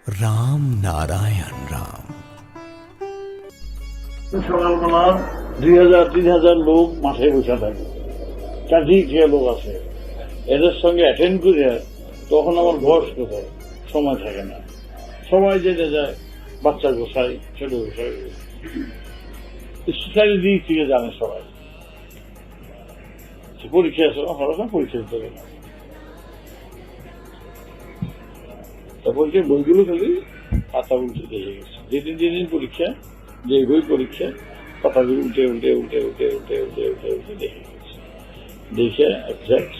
রাম নারায়ণ রাম। সকালবেলা 2000-3000 লোক মাঠে বসে থাকে, চারদিকে লোক আছে, এদের সঙ্গে অ্যাটেন্ড করে তখন আমার বয়স কোথায়, সময় থাকে না, সবাই যেতে যায়, বাচ্চা গোসাই, ছোট গোসাই, চারিদিক থেকে জানে সবাই পরীক্ষা আছে, আপনারা পরীক্ষা দিতে হবে না, তারপরে বইগুলো খালি পাতা উল্টে দেখে গেছে, যেদিন পরীক্ষা, যে বই পরীক্ষা পাতাগুলো উল্টে উল্টে উল্টে উল্টে উল্টে উল্টে উল্টে উল্টে দেখে গেছে, দেখে একজ্যাক্ট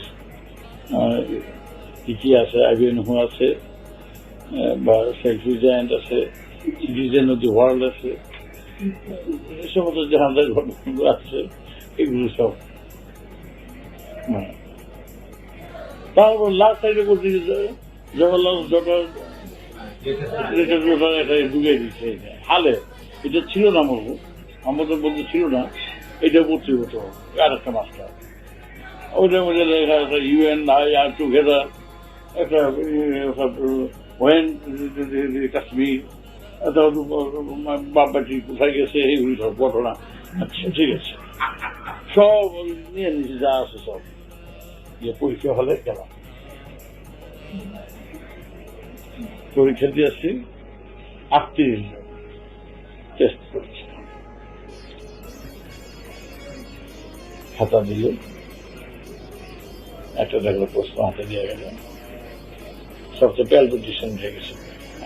কি আছে, আইবিএন হু আছে, বা সেলফি জায়ান্ট আছে, সিটিজেন অফ দি ওয়ার্ল্ড আছে, এই সমস্ত জাহাজের ঘটনাগুলো আছে, এগুলো সব তারপর লাস্ট সাইডে করতে জওয়াহরলাল এটা ঢুকে দিচ্ছে হালে, এটা ছিল না আমাদের বলতে ছিল না, এটা পড়তে হতো আর একটা মাস্টার, ওইটার মধ্যে লেখা একটা ইউএন আর টুগেদার, একটা ওয়েন কাশ্মীর, একটা বাপবাটি কোথায় গেছে, এইগুলি সব ঘটনা। আচ্ছা ঠিক আছে, সব নিয়ে নিয়েছি যা আছে সব, যে পরীক্ষা হলে গেলাম, পরীক্ষা দিয়ে আসছি 38 জন টেস্ট করেছি, খাতা দিল, একটা দেখলো প্রশ্ন হাতে দিয়ে গেল, সবচেয়ে প্যালপিটেশন উঠে গেছে,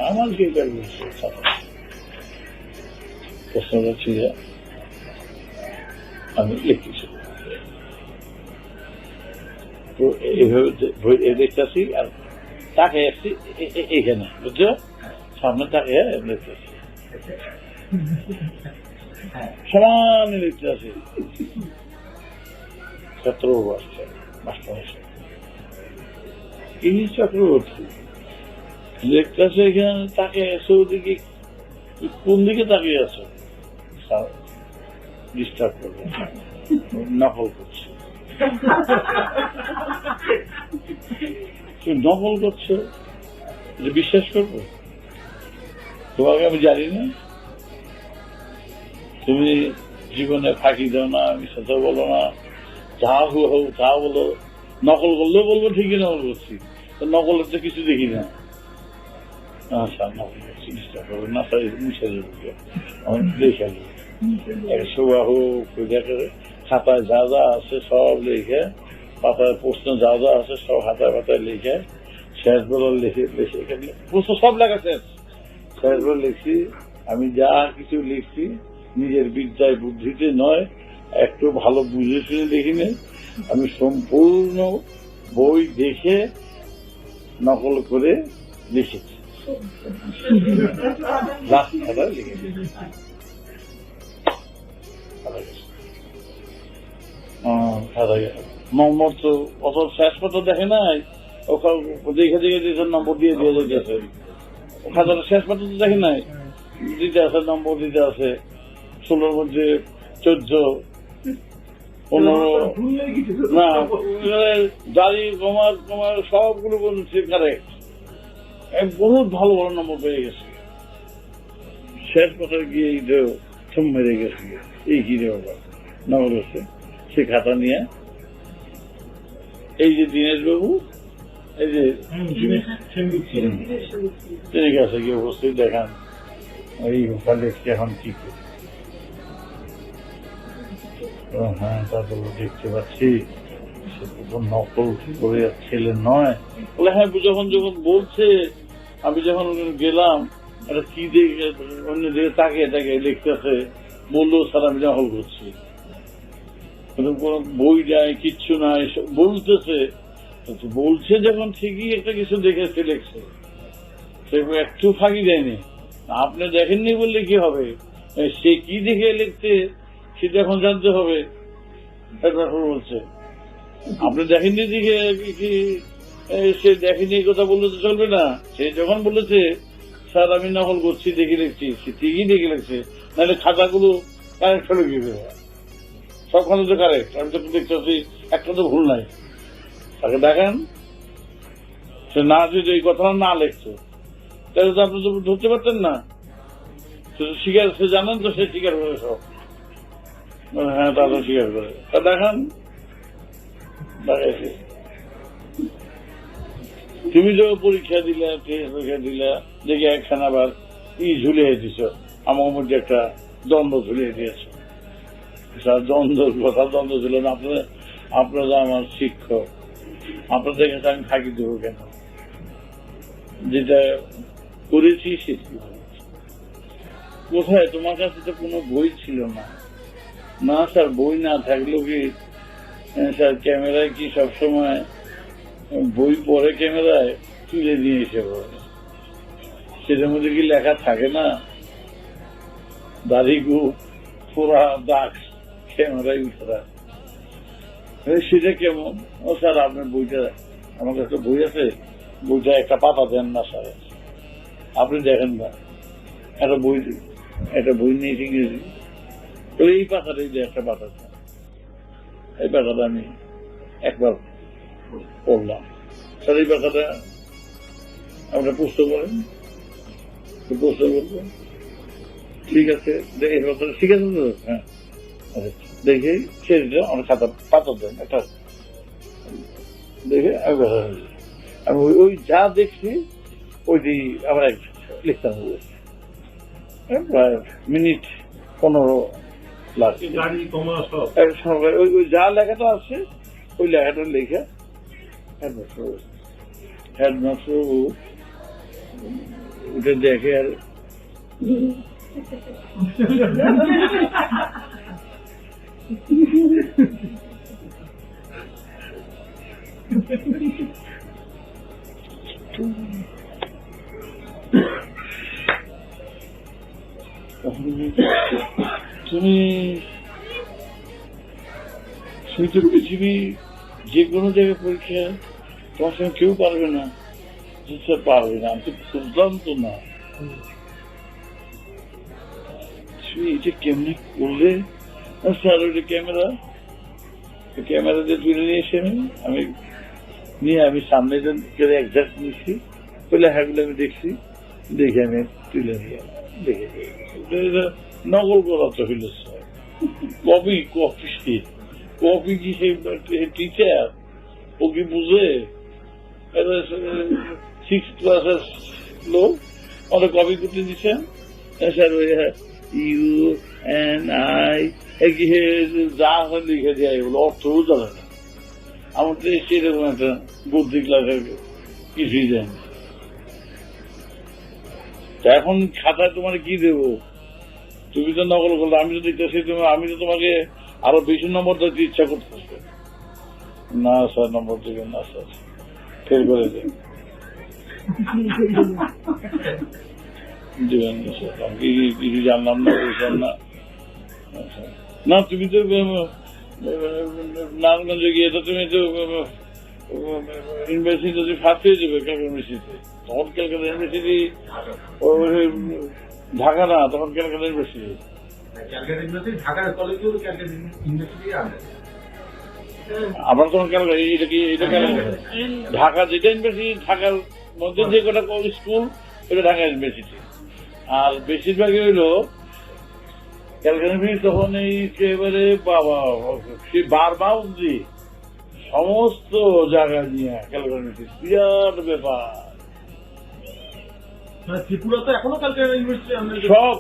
আমার কি প্যালপিটেশন, প্রশ্নটা ছিল আমি লিখতেছি, তো এইভাবে দেখতেছি আর তাকে আসছি এইখানে, বুঝছো, সামনে তাকে দেখতেছি, সমানে লিখতে আছি, ছাত্রও আসছে, মাস্টার আসছে, এই চক্রবর্তী দেখতে আছে এখানে, তাকে এসে ওদিকে কোন দিকে তাকিয়ে আছে, ডিস্টার্ব করবে, নকল করছে, নকল করছে, বিশ্বাস করবো? তোমাকে আমি জানি না, তুমি জীবনে ফাঁকি দাও না, মিথ্যা বলো না, যা হোক তা বলো, নকল করলেও বলবো ঠিকই নকল করছি, নকলের তো কিছু দেখি না, আচ্ছা নকল করছি, চেষ্টা করবো না, মুছে দেবো, দেখে খাতায় যা যা আছে সব লিখে, পাতায় প্রশ্ন যা যা আছে সব হাতায় পাতায় লিখে, শেষ বেলা লিখে লিখে প্রশ্ন সব লেখা শেষ বেলা লিখছি, আমি যা কিছু লিখছি নিজের বিদ্যায় বুদ্ধিতে নয়, একটু ভালো বুঝে শুনে লিখিনি, আমি সম্পূর্ণ বই দেখে নকল করে লিখেছি, লাস্ট খাতায় লিখেছি, নম্বর তো অত শেষ পত্র দেখে নাই, দেখে দেখে নম্বর দিয়ে দিয়ে যেতেছে, খাতাটা শেষ পত্র তো দেখে নাই, দিতে আছে নম্বর দিতে আছে, 16 মধ্যে 14, 15, না দাড়ি কমার সবগুলো বলছে কারেক্ট, বহুত ভালো ভালো নম্বর পেয়ে গেছে, শেষ পত্রে গিয়ে থম মেরে গেছে, এই কি রে বাবা নম্বর হচ্ছে, সে খাতা নিয়ে এই যে দীনেশ বাবু, এই যে তিনি কাছে গিয়ে উপস্থিত দেখান, এই লিখছে এখন কি করি, হ্যাঁ তারপর দেখতে পাচ্ছি সে তো নকল করে ছেলে নয়, বলে হ্যাঁ যখন বলছে, আমি যখন গেলাম এটা কি দেখে অন্য দিকে তাকিয়ে তাকিয়ে লিখতেছে, বললো স্যার আমি নকল করছি, কোন বই নাই কিচ্ছু নাই, বলতেছে, বলছে যখন ঠিকই একটা কিছু দেখেছে লিখছে, সে একটু ফাঁকি দেয়নি, আপনি দেখেননি বললে কি হবে, সে কি দেখে লিখছে সেটা এখন জানতে হবে, বলছে আপনি দেখেননি দেখে সে দেখেনি কথা বললে তো চলবে না, সে যখন বলেছে স্যার আমি নকল করছি দেখে লিখছি, সে ঠিকই দেখে লিখছে, নাহলে খাতাগুলো কারেক্ট হলে কি সবখানে তো কারেক্ট, আমি তো দেখতেছি একটা তো ভুল নাই, তাকে দেখেন সে না যদি এই কথা না লিখছে তাহলে তো আপনি তো ধরতে পারতেন না। স্বীকার, সে জানেন তো, সে স্বীকার করে সব। হ্যাঁ, তারা স্বীকার করে। তা দেখান, দেখাইছি। তুমি তো পরীক্ষা দিলা, পরীক্ষা দিলা, দেখে একখান আবার ঝুলিয়ে দিছ, আমার মধ্যে একটা দ্বন্দ্ব ঝুলিয়ে দিয়েছ। দ্বন্দ্বের কথা, দ্বন্দ্ব ছিল না। আপনারা আমার শিক্ষক, আপনাদের কাছে আমি ফাঁকি দেবো কেন? যেটা করেছি সেটি কোথায়? তোমার কাছে তো কোনো বই ছিল না। না স্যার, বই না থাকলেও কি স্যার ক্যামেরায় কি সবসময় বই পড়ে ক্যামেরায় তুলে নিয়ে এসে পড়ে? সেটার মধ্যে কি লেখা থাকে না? দাড়িগু পোড়া দাগ ক্যামেরায় উঠে, সেটা কেমন? ও স্যার, আপনার বইটা, আমার কাছে বই আছে, বইটা একটা পাতা দেন না স্যার, আপনি দেখেন না। একটা বই নিয়ে ইংরেজি, তো এই পাতাটাই যে একটা পাতা, এই পাতাটা আমি একবার পড়লাম। স্যার, এই পাতাটা আপনার প্রশ্ন করেন, প্রশ্ন করবো। ঠিক আছে, এই পাতাটা ঠিক আছে তো? হ্যাঁ, দেখে সেটা আমার খাতা পাতা দেন একটা, দেখে আমি ওই যা দেখছি ওইটি আমার লিখতাম। প্রায় মিনিট 15 লাগছে। ওই যা লেখাটা আছে ওই লেখাটা লিখে হেডমাস্টার ওটা দেখে আর তুমি তো পৃথিবী যে কোনো জায়গায় পরীক্ষা তোমার সঙ্গে কেউ পারবে না, পারবে না। আমি তো বুঝলাম তো না, তুমি এটা কেমনি করলে? স্যার, ওইটা ক্যামেরা দিয়ে তুলে নিয়ে এসে আমি সামনে একজাক্ট নিচ্ছি, ওই লেখাগুলো আমি দেখছি, দেখে আমি তুলে নিয়ে দেখে নকল করা তো হইল। কপি কি সেই টিচার? ও কি বুঝে? 6th ক্লাসের লোক আমাদের কপি করতে দিচ্ছেন। স্যার, ওই UNI যা লিখে দেয় এগুলো অর্থও জানে না। আমার তো সেরকম একটা বুদ্ধি ক্লাসের কিছুই জানি না। এখন খাতায় তোমার কি দেবো? তুমি তো নকল করলে, আমি তো দেখতেছি আমি তো তোমাকে আরো বেশি নম্বর দিতে ইচ্ছা করতেছে। না স্যার, নম্বর দেবেন না স্যার, ফের করে দেন, দেবেন না স্যার, আমি কিছু জানলাম না, বুঝলাম না। না, তুমি তো নারায়ণগঞ্জে গিয়ে তো তুমি তো ইউনিভার্সিটি ফার্স্ট হয়ে যাবে, ক্যালকাটা ইউনিভার্সিটি। তখন ক্যালকাটা ইউনিভার্সিটি ঢাকা না, তখন ক্যালকাটা ইউনিভার্সিটি। আমরা তখন ক্যালকাটা, এটা ঢাকা যেটা ইউনিভার্সিটি, ঢাকার মধ্যে যে কটা স্কুল ওটা ঢাকা ইউনিভার্সিটি। আর বেশিরভাগই হইল ক্যালকাটা ইউনিভার্সিটি। তখন একেবারে বাবা সে বারবাউন্ডি সমস্ত জায়গা নিয়ে ক্যালকাটা ইউনিভার্সিটি, বিরাট ব্যাপার। ত্রিপুরা তো এখনো ক্যালকাটা ইউনিভার্সিটি, সব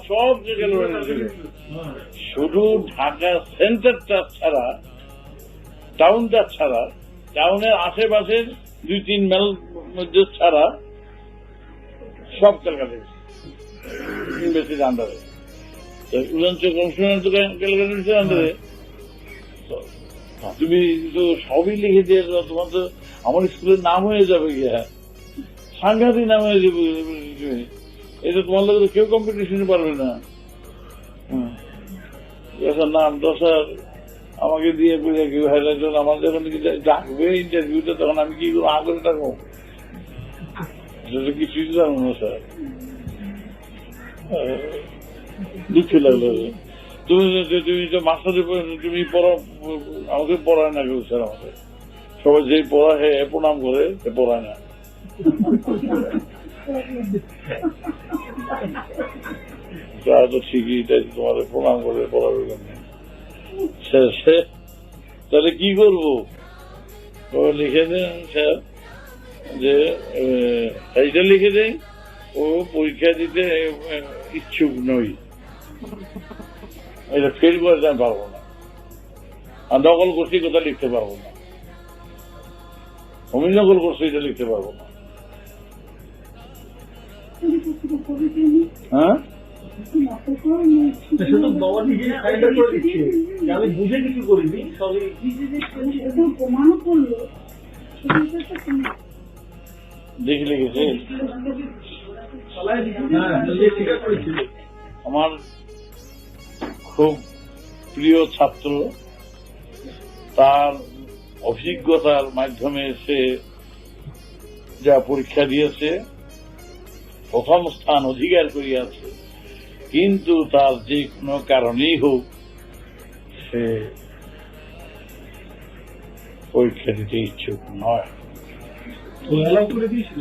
শুধু ঢাকা সেন্টারটা ছাড়া, টাউনটা ছাড়া, টাউনের আশেপাশের 2-3 মাইল মধ্যে ছাড়া সব ক্যালকাটা ইউনিভার্সিটির আন্ডারে। ক্যালকাটা ইউনিভার্সিটির আন্ডারে তুমি তো সবই লিখে দিয়ে, তোমার তো আমার স্কুলের নাম হয়ে যাবে গিয়া, সাংঘাতিক নাম হয়ে যাবে। এটা তোমার লোক কেউ কম্পিটিশনে পারবে না। নাম দশার আমাকে দিয়ে কেউ হাইলাইট, আমার যখন ডাকবে ইন্টারভিউতে, তখন আমি কি করবো? আগে ডাকবো, কিছুই জানো না স্যার। দুঃখ লাগলো। তুমি তো মাস্টারে তুমি আমাকে পড়ায় না কেউ স্যার, আমাকে সবাই যে পড়া হে প্রণাম করে, পড়ায় না। তো ঠিকই, তাই তোমাদের প্রণাম করে পড়াবে জন্য। তাহলে কি করবো? লিখে দেন স্যার যে এইটা লিখে দেন, ও পরীক্ষা দিতে ইচ্ছুক নই, এটা ফেল করে আমি পারবো না, আর নকল করছি কথা লিখতে পারবো না, আমি নকল করছি এটা লিখতে পারবো না। হ্যাঁ, সে তো বাবা নিজে সাইডার করে দিচ্ছে যে আমি বুঝে কিছু করিনি, সবই প্রমাণও করলো। দেখে লিখেছে। হ্যাঁ নিজে স্বীকার করেছিল। আমার খুব প্রিয় ছাত্র, তার অভিজ্ঞতার মাধ্যমে সে যা পরীক্ষা দিয়েছে প্রথম স্থান অধিকার করিয়াছে, কিন্তু তার যে কোনো কারণেই হোক সে পরীক্ষা দিতে ইচ্ছুক নয়। অ্যালাউ করে দিয়েছিল।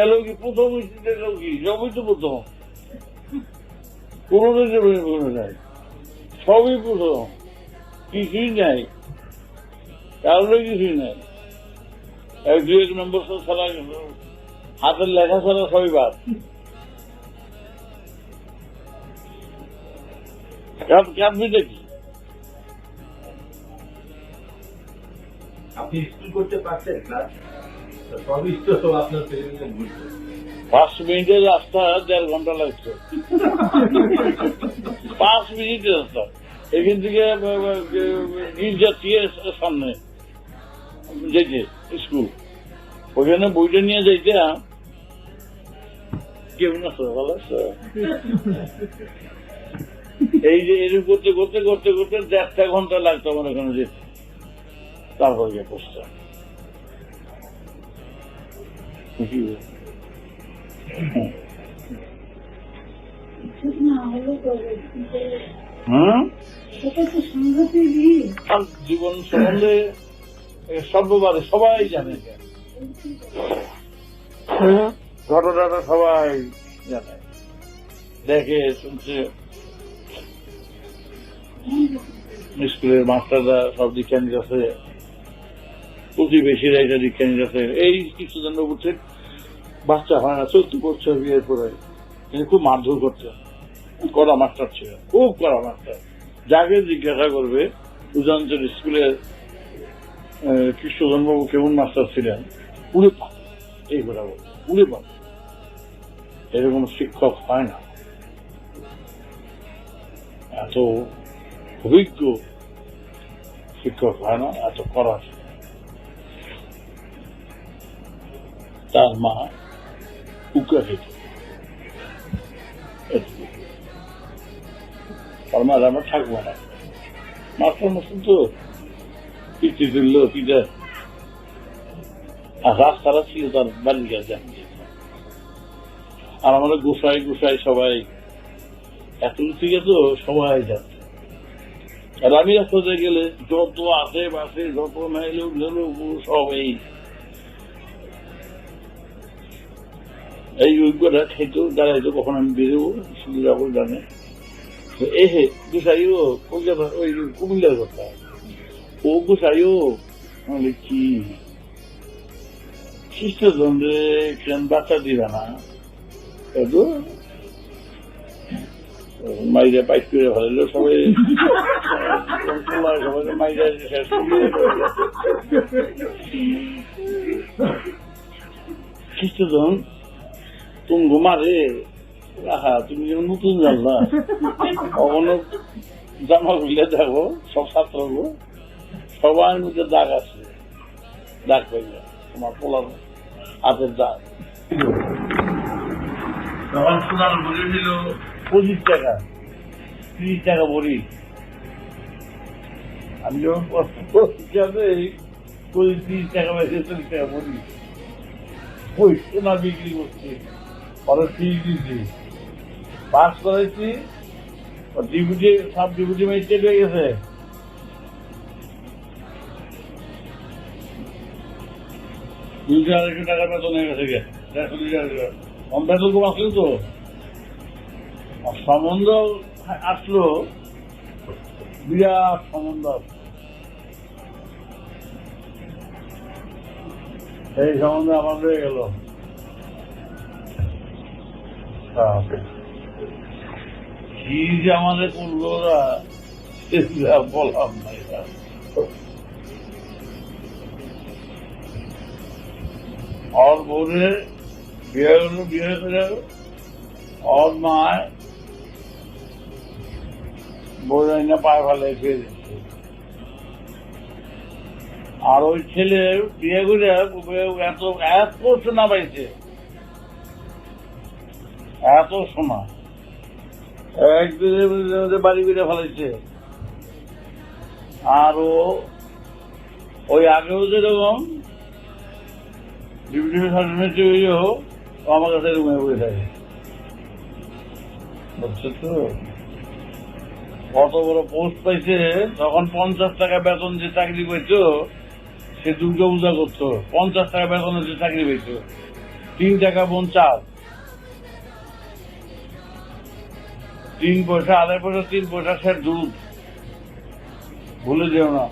এলো কি প্রথম এলো কি সবই তো প্রথম, কোনো নাই, সবই প্রথম, কিছুই নাই, কারণে কিছুই নাই। এক দু এক নম্বর ছাড়া হাতের লেখা ছাড়া সবই বাদ। কাঁদবিটা কি? আপনি স্কুল করতে পারছেন ক্লাস, সবই তো আপনার ছেলেমেয়ে বুঝতো। 5 মিনিটের রাস্তা 1.5 ঘন্টা লাগছে। 5 মিনিটের রাস্তা এখান থেকে সামনে যেতে স্কুল, ওখানে বইটা নিয়ে যাইতে কেমন আছে ভালো আছে। এই যে এরকম করতে করতে করতে করতে 1.5 ঘন্টা লাগতো আমার ওখানে যেতে, তারপর গিয়ে পৌঁছতাম। জীবন সম্বন্ধে সর্ববারে সবাই জানে, ঘটনাটা সবাই জানে, দেখে শুনছে। স্কুলের মাস্টাররা সব দীক্ষা নিতেছে, প্রতিবেশীরা এটা দীক্ষা নিতেছে। এই কিছুজন বুঝছে বাচ্চা হয় না, 14 বছর বিয়ের পরে খুব মারধর করছে, কড়া মাস্টার ছিল, খুব কড়া মাস্টার। যাকে জিজ্ঞাসা করবে উজানচর স্কুলের কৃষ্ণজন্মবাবু কেমন মাস্টার ছিলেন, পুড়ে পাত, এই কথা বলছে, পুড়ে পাত। এরকম শিক্ষক হয় না, এত অভিজ্ঞ শিক্ষক হয় না, এত কড়া। তার মা উকা খেত, তার মা আমরা থাকবো না, মাস্টার মতন তো পিঠে তুলল পিঠে, আর রাস্তাটা ছিল তার বাড়ির কাছে। আর আমরা গোসাই গোসাই সবাই এত থেকে তো সবাই যাচ্ছে। আর আমি রাস্তাতে গেলে যত আসে বাসে যত মেয়ে সব এই ওইগুলা খেতেও দাঁড়াইতো, কখন আমি বেরোবো সুবিধা করে জানে। এহে গোসাইও ওই কুমিল্লার কথা, ও গোসাইও কি খ্রিস্টজনরে বাচ্চা দিবে না, মাইরা বাইক করে ভালো সবাই সবাই মাইরা শেষ করে খ্রিস্টজন তুমি ঘুমারে রাখা, তুমি যেন নতুন জানলা কখনো জামা খুলে দেখো, সব ছাত্রগুলো সবার মধ্যে দাগ আছে, দাগ পাইবে তোমার পোলার হাতের দাগ। তখন সোনার ভরি ছিল 25 টাকা, 30 টাকা ভরি। আমি যখন 30 টাকা বেশি 40 টাকা ভরি ওই সোনা বিক্রি করছি, পরে ফিস দিচ্ছি, পাস করেছি, ডিপুটি সব ডিপুটি ম্যাজিস্ট্রেট হয়ে গেছে। $200-250 টাকা বেতন হয়ে গেছে, 150 টাকা কম বেতন কম আসলে তো আর সম্বন্ধ আসলো, বিরাট সম্বন্ধ আসলো। এই সম্বন্ধে আমার রয়ে গেল। কি যে আমাদের করলো ওরা, বললাম না। এটা और बोले বিয়ে করে और মায় বলে না পায়ে ফেলে খেয়ে দিচ্ছে। আর ওই ছেলে বিয়ে করে এত এত সোনা পাইছে, এত সোনা একদিনের বাড়ি বেড়ে ফেলাইছে। আর ওই আগেও যেরকম আমার কাছে রুমে বসে থাকে, বুঝছো তো? কত বড় পোস্ট পাইছে, তখন 50 টাকা বেতন যে চাকরি পাইতো সে দুর্গা পূজা করতো। 50 টাকা বেতনের যে চাকরি পাইতো, 3 টাকা বোন চাল, 3 পয়সা, 2.5 পয়সা, 3 পয়সা সে দুধ, ভুলে যেও না।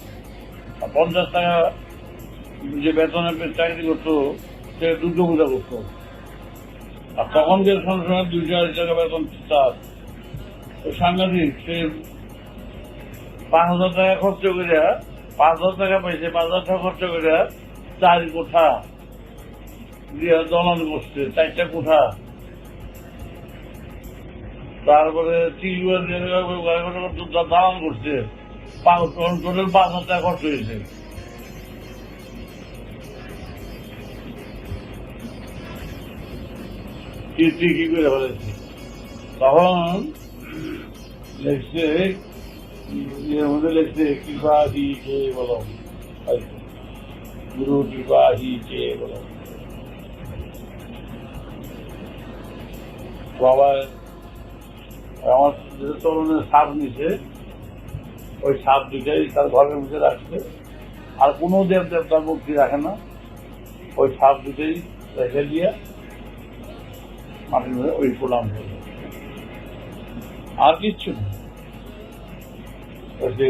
50 টাকা যে বেতনের চাকরি করতো সে দুর্গা পূজা করতো। আর তখনকার সময় 2-2.5 টাকা বেতন চাল, সাংঘাতিক। সে 5,000 টাকা খরচ করে, 5,000 টাকা পাইছে, 5,000 টাকা খরচ করে 4 কোঠা দিয়ে দলন করছে, 4টা কোঠা। তারপরে দালান করছে, 5,000 টাকা খরচ হয়েছে। কি করে ফেলেছে। তখন লিখছে, এর মধ্যে লিখছে কৃপা হি কে বলম, গুরু কৃপা হি কে বলম। বাবা আমার চলনের সাপ নিছে, ওই সাপ দুটাই তার ঘরের মধ্যে রাখছে। আর কোনো দেবতার মূর্তি রাখে না, ওই সাপ দুটাই রেখে দিয়ে মাটির মধ্যে ওই প্রণাম করবে, আর কিচ্ছু না।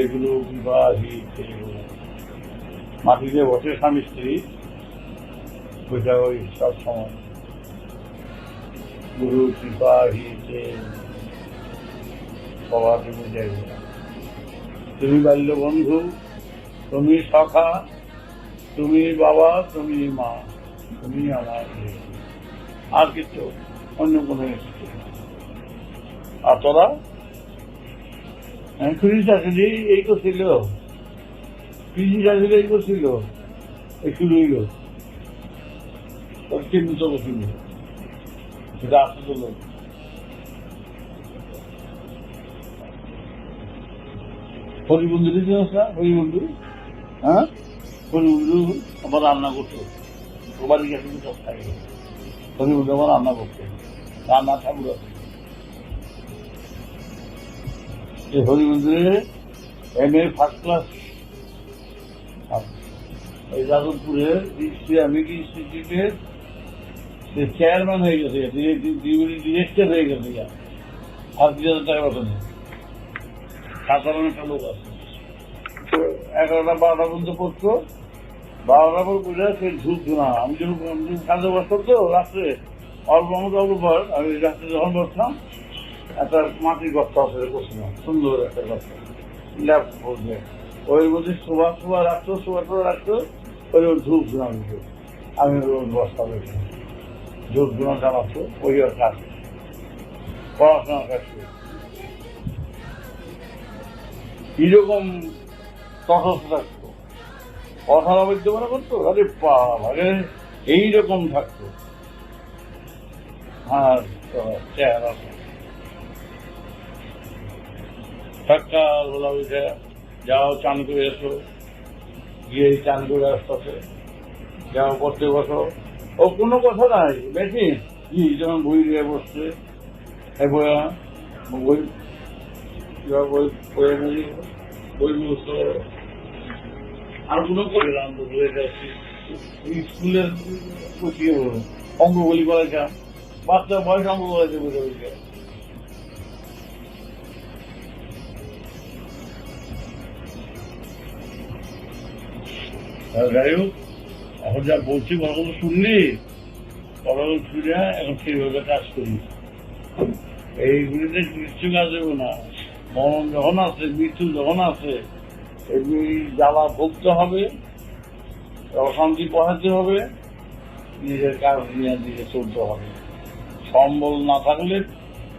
এগুলো মাটিতে বসে স্বামী স্ত্রী, ওইটা ওই সব সময় গুরু কৃপা হিতে সবার বুঝাই। তুমি বাল্য বন্ধু, তুমি সখা, তুমি বাবা, তুমি মা, তুমি আমার, আর কিছু অন্য কোনো কিছু। আর তোরা কৃষি চাকরি এই করছিল, কৃষি চাকরি এই করছিল, এই শুরু হইল চিহ্নিত করছিল, সেটা আসতে চল। হরিবন্ধু দিয়েছিস না? হরিবন্ধু, হ্যাঁ, হরিবন্ধু আমার রান্না করতো, সবার গেছে সব খাই। হরিবন্ধু আমার রান্না করতো, রান্না ঠাকুর আছে। এই হরিমন্দিরে MA ফার্স্ট ক্লাস, এই যাদবপুরের ইসলামিক ইনস্টিটিউটের সে চেয়ারম্যান হয়ে গেছে, ডিরেক্টর হয়ে গেছে। 30,000 টাকা বেতনে, সাধারণ একটা লোক আছে। 11টা-12টা পর্যন্ত পড়তো, 12টার পর পড়ে সে ঝুঁকতো না। আমি যখন কাজে বসতাম তো রাত্রে, অল্প পর আমি রাত্রে যখন বসতাম, একটা মাটির গর্ত আছে করছিলাম, সুন্দর একটা গর্ত, ল্যাব করবে, ওই মধ্যে শোভা রাখতো, শোভা রাখতো, ওই ধূপ ধুনা দিত। আমি বস্তা দেখতাম, ধূপ ধুনা চালাতো, ওই কাজ, পড়াশোনার কাজ করে। কিরকম তটস্থ থাকতো, কথা বলতে মনে করতো, আরে ভাগে এইরকম থাকতো। আর চেহারা সকালবেলা উঠে যাও, চান করে এসো, গিয়ে চান করে আসতে যাও, পড়তে বসো। ও কোনো কথা নাই, বেশি কি যেমন বই দিয়ে বসছে, বই বসতো। আর কোনো করে স্কুলের অঙ্ক বলি করাইতাম, বাচ্চা বয়স অঙ্ক করাইতে বুঝে বুঝে। যাই হোক, এখন যা বলছি কথাগুলো শুনলি, কথাগুলো শুনে এখন সেইভাবে কাজ করি। এইগুলিতে কিচ্ছু কাজ দেবো না। মরণ যখন আছে, মৃত্যু যখন আছে, এগুলি জ্বালা ভুগতে হবে, অশান্তি পড়াতে হবে, নিজের কাজ নিয়ে দিকে চলতে হবে। সম্বল না থাকলে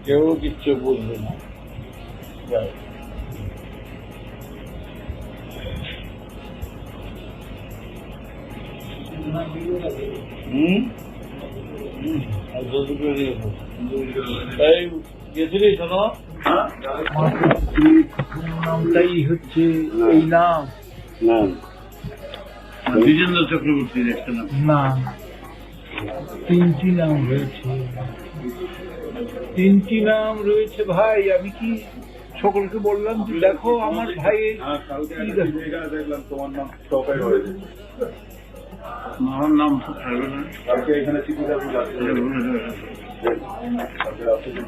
কেউ কিচ্ছু বুঝবে না। যাই। এই গেছিলি শোনো, নামটাই হচ্ছে এই নাম দ্বিজেন্দ্র চক্রবর্তীর একটা নাম। না, তিনটি নাম রয়েছে, তিনটি নাম রয়েছে ভাই। আমি কি সকলকে বললাম যে দেখো আমার ভাইয়ের দেখলাম তোমার নাম টপে রয়েছে। আমার নাম তো থাকবে না। কালকে এখানে চিঠিটা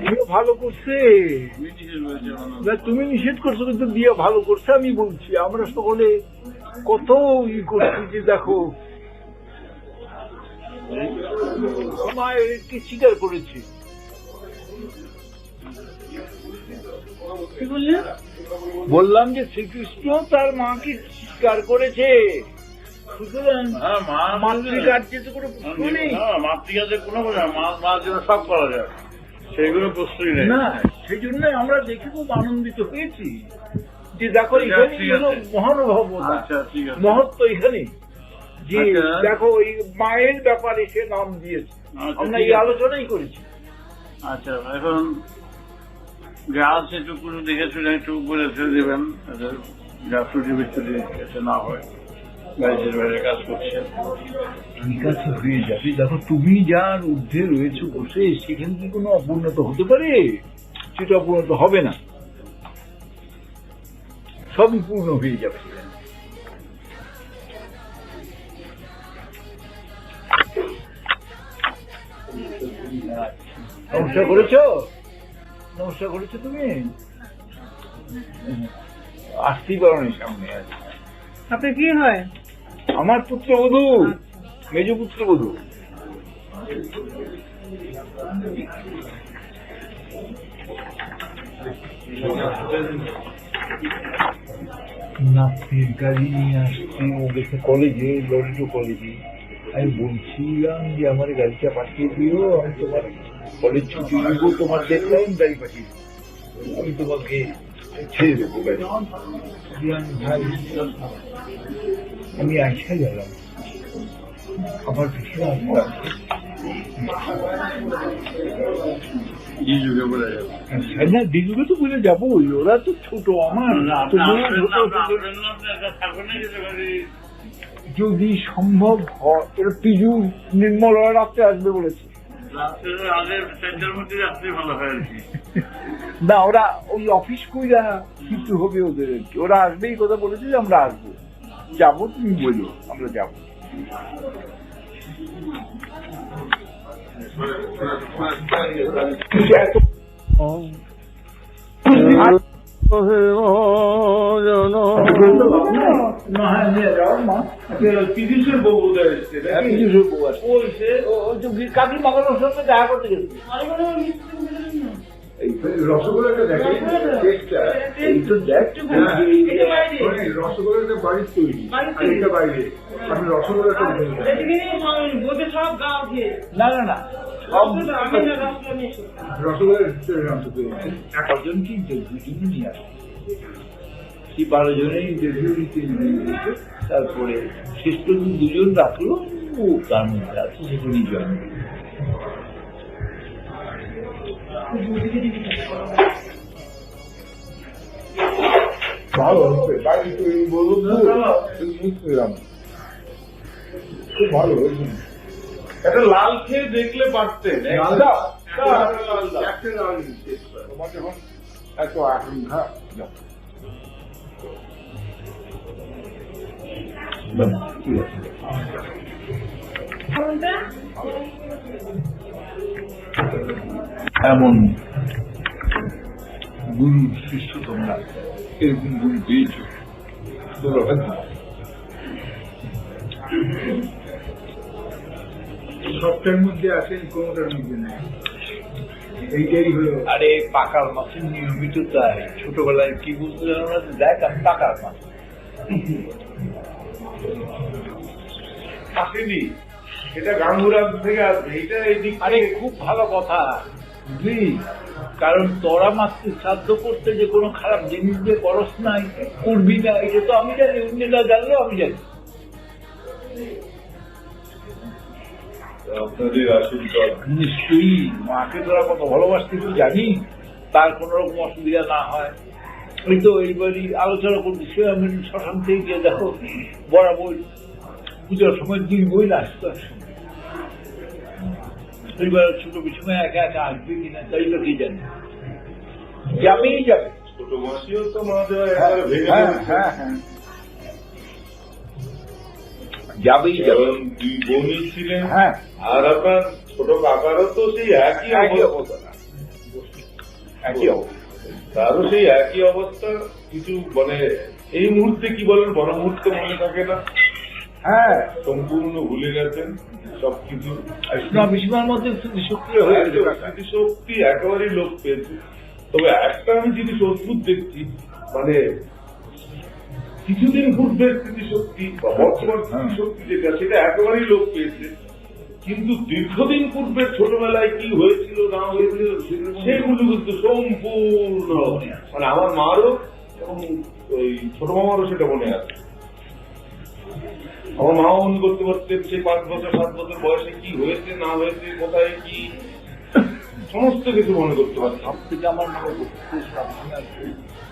দিও ভালো করছে, তুমি নিষেধ করছো কিন্তু দিয়ে ভালো করছে। আমি বলছি আমরা সকলে কত করছি যে দেখো মায়েরকে স্বীকার করেছে। কি বললেন? বললাম যে শ্রীকৃষ্ণ তার মাকে স্বীকার করেছে, সুতরাং মাতৃকার্যে তো কোনো প্রশ্ন নেই। মাতৃকাজে কোনো মার জন্য সব করা যায়, সেইগুলো প্রশ্নই নেই। না, সেই জন্য আমরা দেখে খুব আনন্দিত হয়েছি যে দেখো এখানে হলো মহানুভবতা, আচ্ছা ঠিক আছে, মহত্ব এখানে যে আচ্ছা। দেখো এই মায়ের ব্যাপারে সে নাম দিয়েছে। আচ্ছা, আমরা ঠিক এই আছে। আলোচনাই করেছি। আচ্ছা এখন যা আছে একটু দেখে শুনে একটু বলে ছেড়ে দেবেন, যা ছুটি বিচ্ছুটি এসে না হয়, বাইরের বাইরে কাজ করছে। ঠিক আছে, হয়ে যাবে। দেখো তুমি যার ঊর্ধ্বে রয়েছে বসে, সেখানে কি কোনো অপূর্ণত হতে পারে? সেটা অপূর্ণত হবে না, সবই পূর্ণ হয়ে যাবে সেখানে। নমস্কার করেছো? নমস্কার করেছো তুমি? আসতেই পারো নি সামনে। আপনার কি হয়? আমার পুত্রবধূ, মেজ পুত্রবধূ। নাতির গাড়ি নিয়ে আসছি, ও গেছে কলেজে, লরিটো কলেজে। আমি বলছিলাম যে আমার গাড়িটা পাঠিয়ে দিও, আমি তোমার কলেজ ছুটি নেবো, তোমার দেখলাম গাড়ি পাঠিয়ে দিও, আমি তোমাকে ছেড়ে দেবো গাড়ি। ভাই আমি আইসা গেলাম, আমার ভীষণ আশা আছে। এই যুগে বলে যাবে না, দিদিকে তো বলে যাবোই, ওরা তো ছোট আমার। যদি সম্ভব হয়, এরা পিজু নির্মল রাত্রে আসবে বলেছে। না, ওরা ওই অফিস কইরা কিছু হবে ওদের, ওরা আসবে এই কথা বলেছে যে আমরা আসবো, যাবো, তুমি বলো আমরা যাবো। তিরিশের বউ বোধহয় এসছে, কাকি মাগানোর সঙ্গে দেখা করতে গেছে। রসগোল্লাটা দেখে এই তো দেখ, রসগোল্লাটা বাড়ির তৈরি, আর এটা বাইরে। আমি রসগোল্লাটা সব গাও খেয়ে না না না, রসগোল্লার ভিতরে রান্না তৈরি। একজন কি দুজনে নিয়ে আসে, সেই 12 জনের ইন্টারভিউ দিতে, তারপরে শেষ পর্যন্ত দুজন রাখলো, ও তার মধ্যে আছে, সেখানেই জয়েন। ভালো হচ্ছে, বাড়ি তৈরি বলুন, খুব ভালো হয়েছে। একটা লাল খেয়ে দেখলে পারতেন। তোমার যখন এত আকাঙ্ক্ষা, ঠিক আছে। এমন গুরু শিষ্য তোমরা এরকম গুরু পেয়েছ, তোমরা সবটার মধ্যে আছেন, কোনোটার মধ্যে নাই। এইটাই হলো আরে পাকার মাছের নিয়মিত তাই। ছোটবেলায় কি বুঝতে জানো না, দেখ আমি পাকার মাছ আসেনি, এটা গাঙ্গুরাম থেকে আসবে, এটা এই দিক আরে খুব ভালো কথা বুঝলি, কারণ তোরা মাছকে শ্রাদ্ধ করতে যে কোনো খারাপ জিনিস দিয়ে করস নাই, করবি না, এটা তো আমি জানি, অন্যরা জানলেও আমি জানি। আপনাদের আশীর্বাদ। নিশ্চয়ই মাকে তোরা কত ভালোবাসতে তুই জানি, তার কোন রকম অসুবিধা না হয়। ওই তো এইবারই আলোচনা করতেছি, আমি শ্মশান থেকে গিয়ে দেখো বরাবর পুজোর সময় 2 বই আসতো একসঙ্গে। এইবার ছোট পিছনে একা একা আসবে কিনা তাই তো কি জানি, যাবেই যাবে। ছোট মাসিও তো মাঝে একবারে ভেঙে পড়েছে। যাবেই যাবে। কারণ 2 বোনই ছিলেন, হ্যাঁ, আর আপনার ছোট কাকারও তো সেই একই অবস্থা, একই অবস্থা। তারও সেই একই অবস্থা। কিছু মানে এই মুহূর্তে কি বলেন, বড় মুহূর্তে মনে থাকে না, হ্যাঁ, সম্পূর্ণ ভুলে গেছেন সবকিছু। বিস্মার মধ্যে স্মৃতিশক্তি হয়ে গেছে কাকা। স্মৃতিশক্তি একেবারেই লোপ পেয়েছে। তবে একটা আমি জিনিস অদ্ভুত দেখছি, মানে কিছুদিন পূর্বের স্মৃতিশক্তি বা বর্তমান স্মৃতিশক্তি যেটা, সেটা একেবারেই লোপ পেয়েছে। কিন্তু দীর্ঘদিন পূর্বের ছোটবেলায় কি হয়েছিল না হয়েছিল সেগুলো কিন্তু সম্পূর্ণ, মানে আমার মারও এবং ওই ছোট মামারও সেটা মনে আছে। আমার মাও মনে করতে পারতেন সেই 5 বছর 7 বছর বয়সে কি হয়েছে না হয়েছে, কোথায় কি, সমস্ত কিছু মনে করতে পারতাম। সব থেকে আমার মনে করতে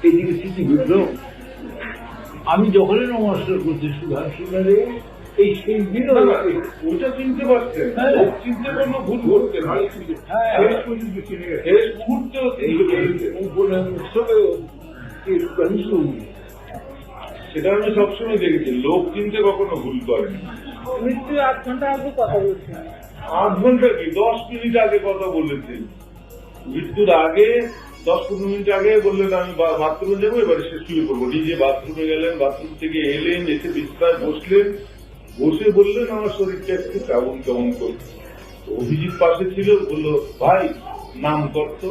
এইদিকে স্মৃতি বুঝলো, আমি যখনই নমস্কার করছি সুধারে এই সেই দিন ওটা চিনতে পারছেন, হ্যাঁ। লোক চিনতে পারলো ভুল করতেন, হ্যাঁ, শেষ মুহূর্তেও চিনতে পেরেছেন। সেটা আমি সবসময় দেখেছি, লোক চিনতে কখনো ভুল করেন। মৃত্যু 8 ঘন্টা আগে কথা বলছি। 8 ঘন্টা কি 10 মিনিট আগে কথা বলেছেন, মৃত্যুর আগে 10-15 মিনিট আগে বললেন আমি বাথরুমে যাবো, এবারে সে শুয়ে পড়বো। নিজে বাথরুমে গেলেন, বাথরুম থেকে এলেন, এসে বিছানায় বসলেন, বসে বললেন আমার শরীরটা একটু কেমন কেমন করছে। অভিজিৎ পাশে ছিল, বললো ভাই নাম করতো,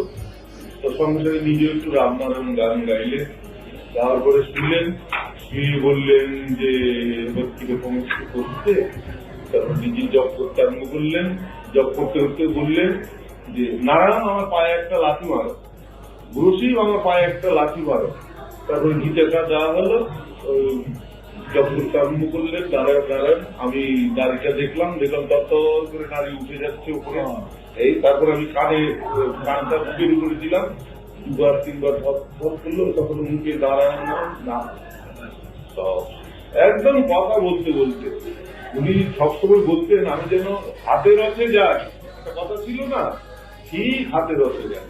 তোর সঙ্গে সঙ্গে নিজে একটু রামনারায়ণ গান গাইলেন, তারপরে শুনলেন, শুয়ে বললেন যে এবার কিরকম একটু করছে। তারপর নিজে জব করতে আরম্ভ করলেন, জব করতে করতে বললেন যে নারায়ণ আমার পায়ে একটা লাথি মারো, রশিদ আমার পায়ে একটা লাথি মারো। তারপর গীতাটা দেওয়া হলো, জব করতে আরম্ভ করলেন, দাঁড়ান আমি দাড়িটা দেখলাম তত করে নারী উঠে যাচ্ছে উপরে। এই তারপর আমি কানটা বের করে দিলাম, 2-3 বার করলো, তখন মুখে দাঁড়ানো না, একদম কথা বলতে বলতে উনি সবসময় বলতেন আমি যেন হাতে রসে যাই, একটা কথা ছিল না, ঠিক হাতে রসে যায়।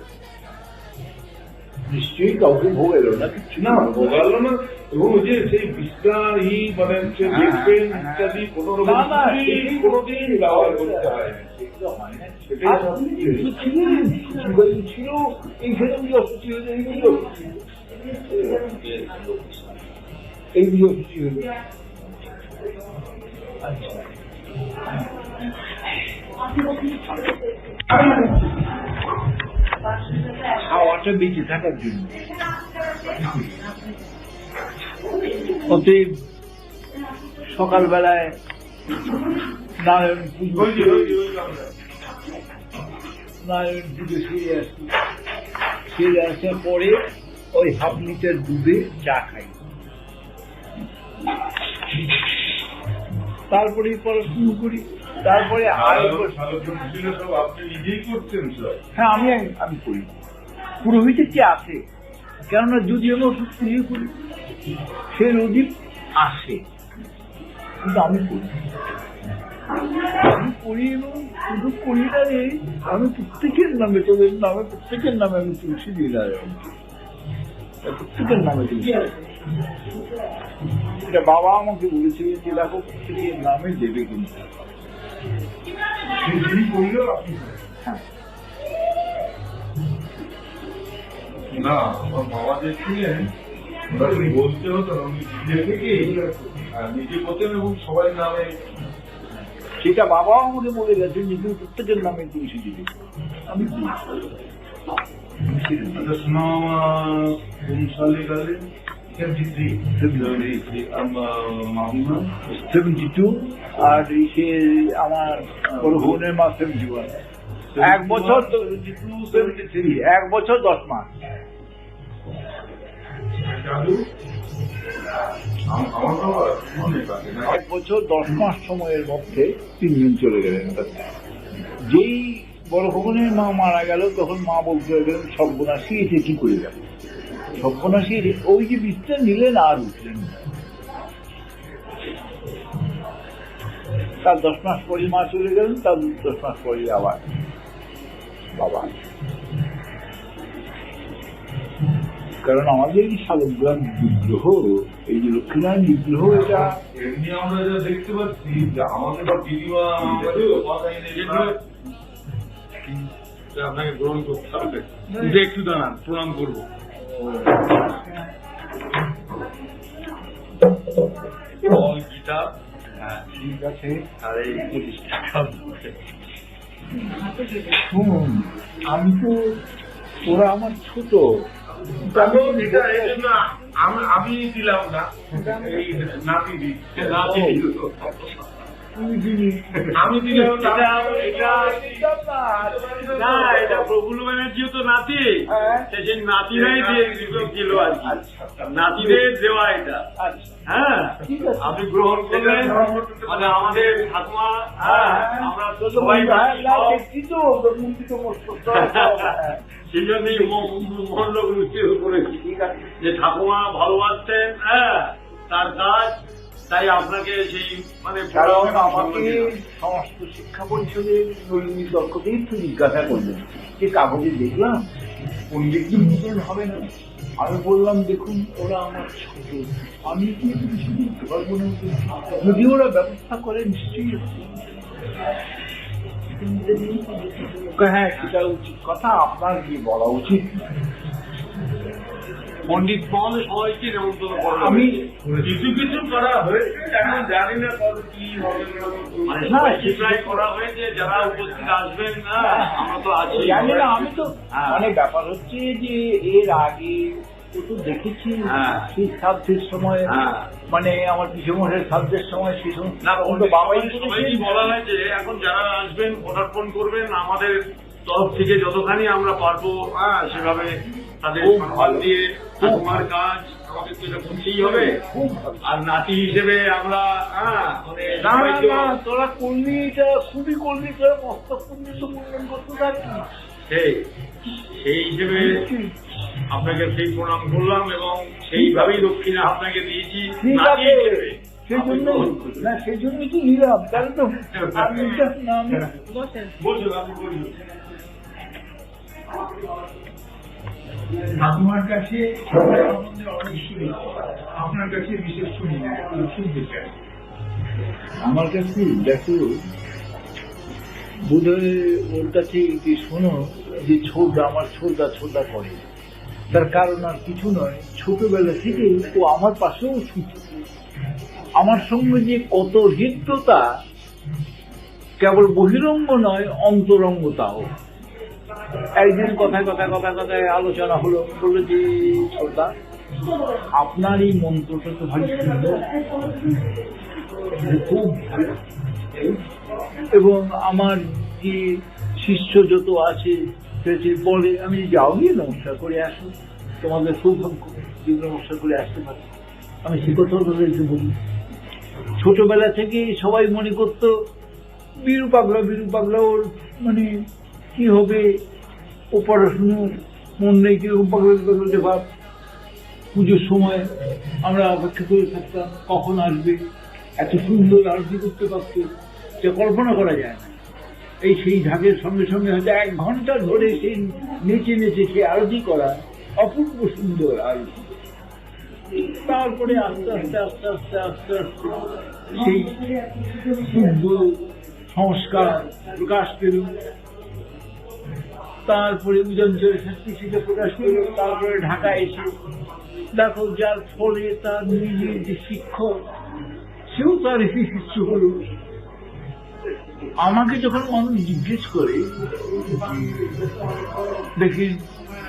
নিশ্চয়ই কাউকে ভোগ এলো না, কিছু না ভোগাল না, এবং ওই যে সেই বিস্তার মানে দেখবেন ইত্যাদি কোনোদিন ব্যবহার করতে হয় না। ছিল এইখানে অসুচি হয়ে যায়, এই অসুচি হলো। আচ্ছা, খাওয়াটা বেঁচে থাকার জন্য। অতএব সকালবেলায় নারায়ণ পুজো সেরে আসার পরে ওই 1/2 লিটার দুধে চা খাই, তারপরে পড়াশুনো করি, তারপরে আপনি নিজেই করছেন স্যার? হ্যাঁ, আমি করি। পুরোহিতের যে আছে, কেননা যদি আমি ওষুধ পুজো করি সে রোগী আসে, কিন্তু আমি করি এবং শুধু করি না রে, আমি প্রত্যেকের নামে, তোদের নামে, প্রত্যেকের নামে আমি তুলসী দিয়ে দাঁড়াই, প্রত্যেকের নামে তুলসী। এটা বাবা আমাকে বলেছিল যে দেখো প্রত্যেকের নামে দেবে, কিন্তু হ্যাঁ না আমার বাবা যে ছিলেন, উনি বলতে হতো না, উনি নিজে থেকে নিজে করতেন এবং সবাই নামে। সেটা বাবাও আমাকে বলে গেছেন যে তুমি প্রত্যেকের নামে তুলসী দিবি। আমি আচ্ছা, সুনাম কোন সালে গেলেন? 72 আর সে আমার বড় বোনের মাস 71। 1 বছর 73, 1 বছর 10 মাস। দাদু আমার বাবা অনেক আগে না? 1 বছর 10 মাস সময়ের মধ্যে 3 জন চলে গেলেন। যেই বড় ভবনের মা মারা গেল তখন মা বলতে গেলেন সর্বনাশী এসে কি করে গেল, সর্বনাশী ওই যে বীজটা নিলেন আর উঠলেন না। তার 10 মাস পরে মা চলে গেলেন, তার 10 মাস পরে আবার বাবা। কারণ আমাদের এই শালগ্রাম বিগ্রহ, এই যে লক্ষ্মীনারায়ণ বিগ্রহ, এটা এমনি আমরা যা দেখতে পাচ্ছি যে আমাদের দিদিমা আপনাকে গ্রহণ করতে হবে, একটু দাঁড়ান, প্রণাম করবো। গীতা, হ্যাঁ ঠিক আছে। আর এই 25 টাকা। শুনুন, আমি তো, ওরা আমার ছোট, আমি দিলাম না, এই নাতি দিচ্ছে, নাতি দিল। আমি দিলাম না, এটা প্রফুল্ল ব্যানার্জিও তো নাতি, সেই নাতিরাই দিয়ে দিল আর কি, নাতিদের দেওয়া এটা। হ্যাঁ, আপনি গ্রহণ করলেন, মানে আমাদের ঠাকুমা, আমরা সবাই সেই জন্যই মহল্ল করেছি যে ঠাকুমা ভালোবাসতেন, হ্যাঁ তার কাজ, তাই আপনাকে সেই মানে আমাকে সমস্ত শিক্ষা পরিষদের নলিনী তর্কতেই তো জিজ্ঞাসা করলেন যে কাগজে দেখলাম পণ্ডিত মুসলমান হবে না। আমি বললাম দেখুন ওরা আমার ছোট, আমি কি কিছু করতে পারবো না, যদি ওরা ব্যবস্থা করে নিশ্চয়ই। হ্যাঁ সেটা উচিত কথা, আপনার কি বলা উচিত। পণ্ডিত মহলে সবাইকে নেমন্তন্ন করা, আমি কিছু কিছু করা হয়েছে, এখন জানি না কত কি হবে, প্রায় করা হয়েছে, যারা উপস্থিত আসবেন না আমরা তো আছি জানি না। আমি তো মানে ব্যাপার হচ্ছে যে এর আগে তো দেখেছি সেই সাবজেক্ট সময়, মানে আমার পিছনের সাবজেক্ট সময় সেই সময় বাবাই বলা হয়েছে এখন যারা আসবেন পদার্পণ করবেন, আমাদের তরফ থেকে যতখানি আমরা পারবো সেভাবে তাদের সম্মান দিয়ে তোমার কাজ আমাদের তো এটা করতেই হবে। আর নাতি হিসেবে আমরা তোরা করলি, এটা খুবই করলি, তোরা মস্তক করলি তো মূল্যায়ন করতে থাকি। সেই হিসেবে আপনাকে সেই প্রণাম করলাম এবং সেইভাবেই দক্ষিণা আপনাকে দিয়েছি। সেই জন্য না, সেই জন্য তো নিলাম, তাহলে তো বলছেন আপনি বলুন। ঠাকুমার কাছে অনেক শুনি, আপনার কাছে বিশেষ শুনতে চাই। আমার কাছে দেখো বোধহয় ওর কাছে শোনো যে আমার ছোটদা করে, তার কারণ আর কিছু নয়, ছোটবেলা থেকে ও আমার পাশেও ছুটে, আমার সঙ্গে যে কত হৃদ্যতা, কেবল বহিরঙ্গ নয় অন্তরঙ্গতাও। একদিন কথায় আলোচনা হলো, বললো যে ছোটা আপনার এই মন্ত্রটা তো ভারী সুন্দর, খুব ভালো, এবং আমার যে শিষ্য যত আছে বলে আমি যাও গিয়ে নমস্কার করে আসো, তোমাদের সৌভাগ্য যে নমস্কার করে আসতে পারে। আমি সে কথাও তাদেরকে বলি। ছোটবেলা থেকে সবাই মনে করতো বীরু পাগলা ওর মানে কি হবে, ও পড়াশুনো মন নেই, কিরকম পাগলা ভাব। পুজোর সময় আমরা অপেক্ষা করে থাকতাম কখন আসবে, এত সুন্দর আরতি করতে পারত যে কল্পনা করা যায় না। এই সেই ঢাকের সঙ্গে সঙ্গে হয়তো 1 ঘন্টা ধরে সেই নেচে সেই আরতি করা, অপূর্ব সুন্দর আরতি। তারপরে আস্তে আস্তে সেই শুদ্ধ সংস্কার প্রকাশ পেল, তারপরে উদয়ঞ্চলের শাস্তি সেটা প্রকাশ পেল, তারপরে ঢাকা এসে দেখো যার ফলে তার নিজের যে শিক্ষক সেও তার ইচ্ছু হলো। আমাকে যখন মানুষ জিজ্ঞেস করে দেখি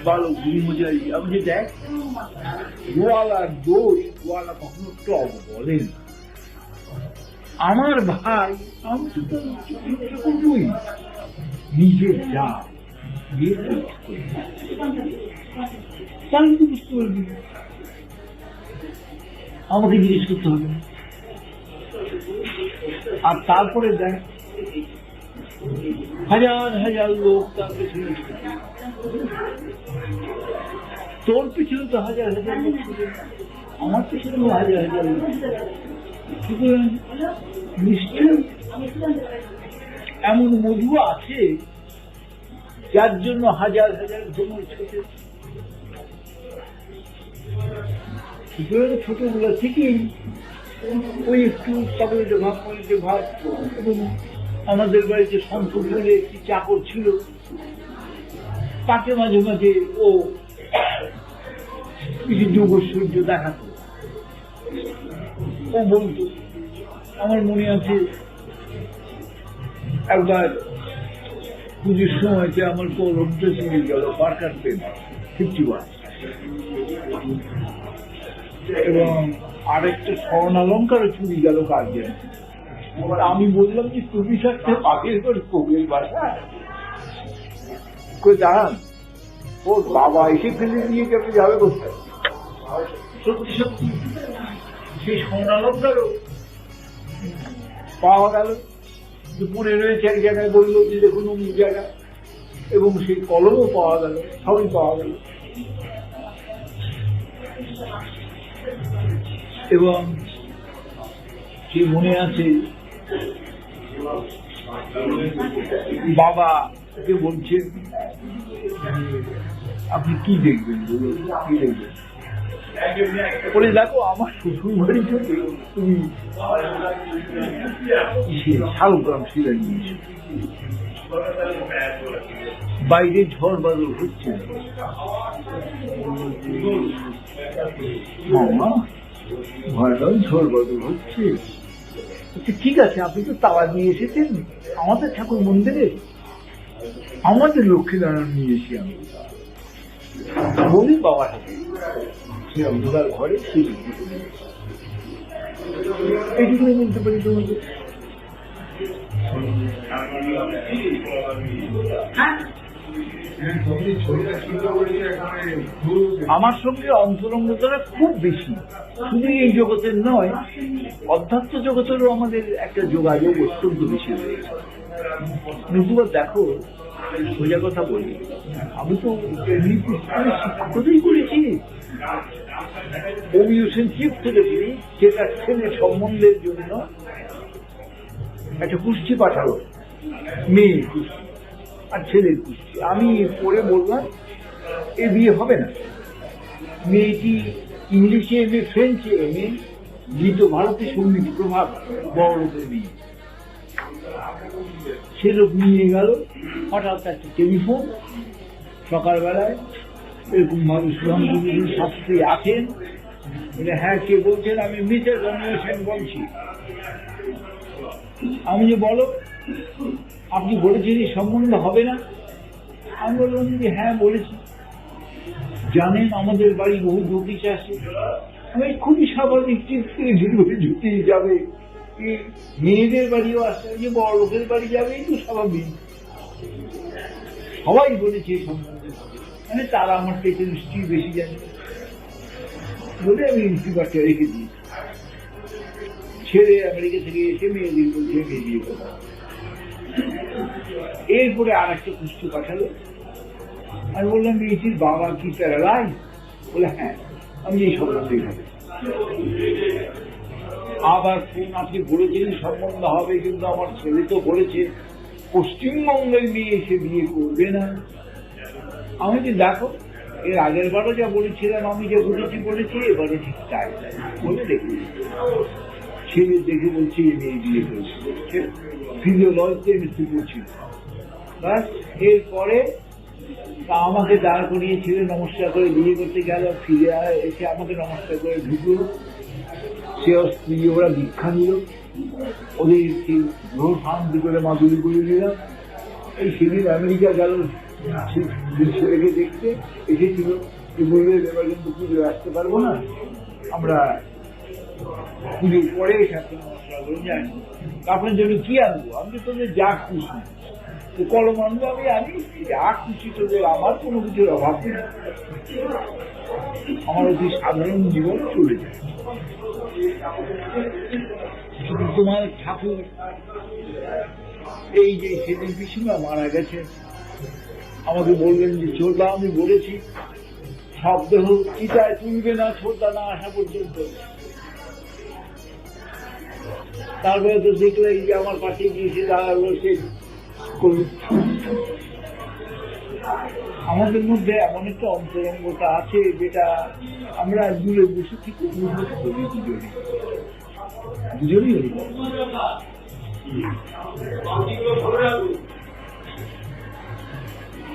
বালক গুরুমজাই, আমি যে দেখ গোয়ালার দোষ গোয়ালা কখনো টক বলেন। আমার ভাই আমি তো করবই, নিজের যা দিয়ে তাহলে তো বুঝতে পারবি, আমাকে জিজ্ঞেস করতে হবে না। আর তারপরে দেখ হাজার হাজার লোক তার পেছনে, তোর পিছনে তো হাজার হাজার লোক ছিল, আমার পিছনে হাজার হাজার লোক। সুতরাং নিশ্চয় এমন মধু আছে যার জন্য হাজার হাজার ভ্রমণ ছোটে। সুতরাং ছোটবেলা থেকেই ওই একটু সকলের ভাব করিতে ভাব। এবং আমাদের বাড়িতে শঙ্কর বলে একটি চাকর ছিল, তাকে মাঝে মাঝে ও কিছু যোগৈশ্বর্য দেখাতো। ও বলতো, আমার মনে আছে একবার পুজোর সময়তে আমার কলমটা চুরি গেল, পার্কার পেন 51, এবং আরেকটা স্বর্ণালঙ্কারও চুরি গেল কার জন্য। আমি বললাম যে তুমি সাথে পাখির করে কবির বাসা করে দাঁড়ান, ওর বাবা এসে ফেলে দিয়ে যাবে কোথায়। সত্যি সত্যি সেই স্বর্ণালঙ্কারও পাওয়া গেল, পড়ে রয়েছে এক জায়গায়, বললো যে দেখুন অমুক জায়গা, এবং সেই কলমও পাওয়া গেল, সবই পাওয়া গেল। এবং সে মনে আছে বাবা কে বলছেন আপনি কি দেখবেন, বলুন কি দেখবেন। বলে দেখো আমার শ্বশুর বাড়ি থেকে তুমি শালগ্রাম শিলা নিয়েছো, বাইরে ঝড় বাদল হচ্ছে, মামা ভয়ানক ঝড় বাদল হচ্ছে। ঠিক আছে, আপনি তো তাওয়া নিয়ে এসেছেন আমাদের ঠাকুর মন্দিরে, আমাদের লক্ষ্মীনারায়ণ নিয়ে এসি আমি বলি বাবা ঠাকুর সে অন্ধকার ঘরে এইটুকুনি বলতে পারি তোমাকে। আমার সঙ্গে অন্তরঙ্গতা খুব বেশি, শুধু এই জগতের নয়, অধ্যাত্ম জগতেরও আমাদের একটা যোগাযোগ অত্যন্ত বেশি রয়েছে। নতুবা দেখো, সোজা কথা বলি, আমি তো শিক্ষকতাই করেছি, হোমিওসেন্ট্রিক থেরাপি, যেটা ছেলে সম্বন্ধের জন্য একটা কুষ্টি পাঠালো, মেয়ের কুষ্টি আর ছেলের কুষ্টি। আমি পরে বললাম এ বিয়ে হবে না, মেয়েটি ইংলিশে এমএ, ফ্রেঞ্চে এমএ, গীত ভারতে সঙ্গীত প্রভাব, বড় লোকের বিয়ে। সে লোক নিয়ে গেল, হঠাৎ একটা টেলিফোন সকালবেলায়, এরকম ভাবে সুধামপুরের শাস্ত্রী আছেন, হ্যাঁ কে বলছেন, আমি মিসেস রমীয় সেন বলছি। আমি যে বলো আপনি বলেছেন এই সম্বন্ধ হবে না? আমি বললাম যে হ্যাঁ বলেছি। জানেন আমাদের বাড়ি বহু জ্যোতিষ আসে, আমি খুবই স্বাভাবিক ঝুঁকি যাবে, মেয়েদের বাড়িও আসে, যে বড় লোকের বাড়ি যাবে, এই তো স্বাভাবিক, সবাই বলেছে এই সম্বন্ধে, মানে তারা আমার থেকে নিশ্চয়ই বেশি জানে বলে আমি ইনস্টিটিউটটা রেখে দিই। ছেলে আমেরিকা থেকে এসে মেয়েদের বলছে মেয়ে দিয়ে কথা। এরপরে আর একটা কুষ্টি পাঠালো, আমি বললাম মেয়েটির বাবা কি প্যারালাইজ? বলে হ্যাঁ। আমি এই সম্বন্ধে খাবে, আবার ফোন আপনি বলেছেন সম্বন্ধ হবে, কিন্তু আমার ছেলে তো বলেছে পশ্চিমবঙ্গের মেয়ে এসে বিয়ে করবে না। আমি যে দেখো এর আগের বারও যা বলেছিলাম, আমি যা বলেছি এবারে ঠিক তাই বলে দেখি। ছেলে দেখে বলছে এই মেয়ে বিয়ে করেছে, ফিজিওলজিতে মৃত্যু করছিল। বাস এরপরে আমাকে দাঁড় করিয়ে ছেলে নমস্কার করে বিয়ে করতে গেল, ফিরে এসে আমাকে নমস্কার করে ঢুকলো। সে স্ত্রী ওরা দীক্ষা নিল, ওদের সেই গ্রহ শান্তি করে মাদুরি করে দিলাম। এই সেদিন আমেরিকা গেল ছেলেকে দেখতে, এসেছিল, বলবে এবার কিন্তু পুজো আসতে পারবো না, আমরা পুজোর পরে সাথে মশলাগুলো যাই, আপনার জন্য কি আনবো? আমি তো তোদের যা খুশি, তো কলম আনবো আমি আনি, যা খুশি তোদের, আমার কোনো কিছুর অভাব নেই, আমার অতি সাধারণ জীবন চলে যায়। শুধু তোমার ঠাকুর এই যে সেদিন পিসিমা মারা গেছে, আমাকে বললেন যে ছোটদা, আমি বলেছি সব দেহ চিতায় তুলবে না ছোটদা না আসা পর্যন্ত। তারপরে তো দেখলে যে আমার পাশে গিয়েছে দাঁড়ালো, সে আমাদের মধ্যে এমন একটা অন্তরঙ্গতা আছে যেটা আমরা দূরে বসে থেকে অনুভব করি দুজনই হরি।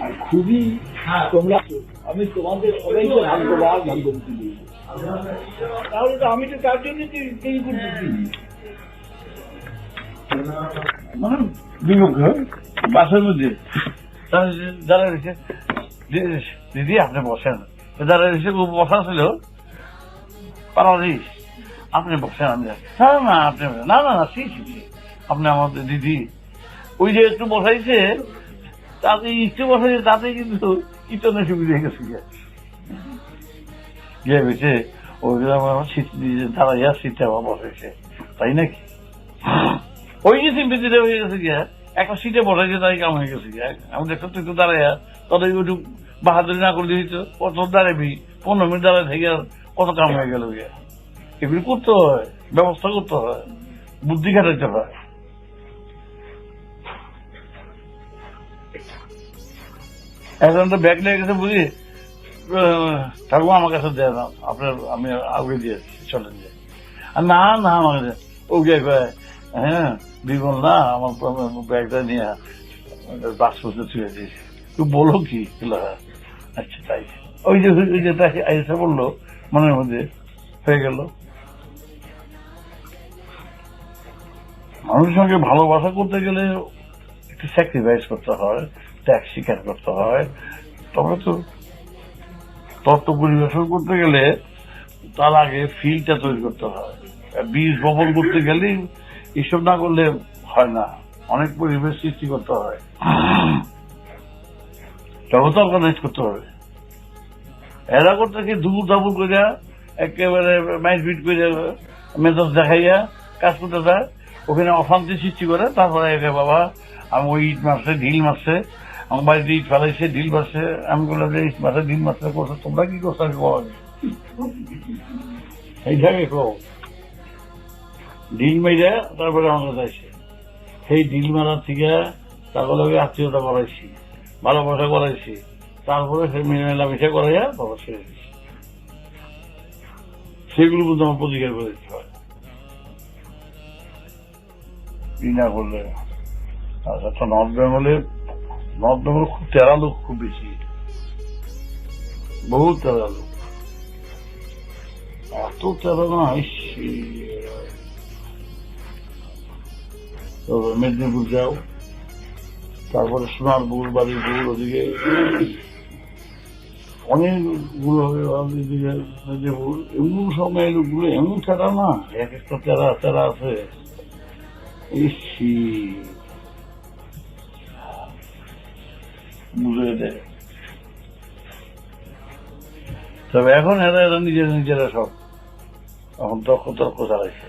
আর খুবই তোমরা, আমি তোমাদের সবাইকে ভাগ্যবান ভাগ্যবতী বলবো, তাহলে তো আমি তো তার জন্য তৈরি করতেছি। বাসের মধ্যে যারা রেখে দিদি আপনি বসেন, যারা এসে বসা ছিল পারাদিস, আপনি বসেন, আমি না আপনি না না না আপনি আমাদের দিদি ওই যে একটু বসাইছে, তাতে একটু বসাইছে, তাতে কিন্তু কিচনে সুবিধা হয়ে গেছে গিয়ে বেছে ওই শীত দাঁড়াইয়া শীতে আমার বসাইছে, তাই নাকি? ওই যে সিম্পিতে হয়ে গেছে গিয়া একটা সিটে বসাইছে, তাই কাম হয়ে গেছে গিয়া। আমি দেখো তুই তো দাঁড়াইয়া তাদের একটু বাহাদুরি না করে দিত, কত দাঁড়াবি 15 মিনিট দাঁড়ায় থেকে কত কাম হয়ে গেল গিয়া। এগুলি করতে হয়, ব্যবস্থা করতে হয়, বুদ্ধি খাটাইতে হয়। এখন তো ব্যাগ লেগে গেছে বুঝি, ঠাকুর আমার কাছে দেয় না, আপনার আমি আগে দিয়েছি, চলেন যে না না আমাকে ও গিয়ে কয়, হ্যাঁ বিমল না আমার ব্যাগটা নিয়ে বাক্স বসে ছুঁয়ে দিয়েছি, তুই বলো কি? আচ্ছা তাই, ওই যে তাকে এসে বললো, মনের মধ্যে হয়ে গেল। মানুষের সঙ্গে ভালোবাসা করতে গেলে একটু স্যাক্রিফাইস করতে হয়, ত্যাগ স্বীকার করতে হয়, তবে তো তত্ত্ব পরিবেশন করতে গেলে তার আগে ফিল্ডটা তৈরি করতে হয়। বীজ বপন করতে গেলে এসব না করলে হয় না, অনেক পরিবেশ সৃষ্টি করতে হয়, তবে তো অর্গানাইজ করতে হবে। এরা করতে কি দুপুর দাপুর করে একেবারে মাইট করে মেজাজ দেখাইয়া কাজ করতে যায়, ওখানে অশান্তি সৃষ্টি করে, তারপরে বাবা আমি ওই ইট মারছে ঢিল মারছে, আমার বাড়িতে ইট ফেলাইছে ঢিল মারছে, আমি বললাম যে ইট মারছে ঢিল মারছে করছে, তোমরা কি করছো আমি বলা এই জায়গায় কো ঢিল মেরে তারপরে আমাকে যাইছে, সেই ঢিল মারার থেকে তারপরে আত্মীয়তা করাইছি, ভালোবাসা করাইছি, তারপরে সে মেলামেশা করাইয়া বাবা ছেড়ে দিচ্ছি। সেগুলো কিন্তু আমার প্রতিকার করে দিতে হয়, ই না করলে। আচ্ছা নর্থ বেঙ্গলে খুব তেরা লোক, খুব বেশি, বহুত তেরা লোক, এত তেরা না। মেদিনীপুর যাও, তারপরে সোনারপুর, বাড়িপুর, ওদিকে অনেকগুলো মেদিনীপুর, এমন সময় লোকগুলো এমন তেরা না, এক একটা তেরা আছে। বুঝে দেয়, তবে এখন এরা নিজেরা সব এখন তর্ক চালাইছে।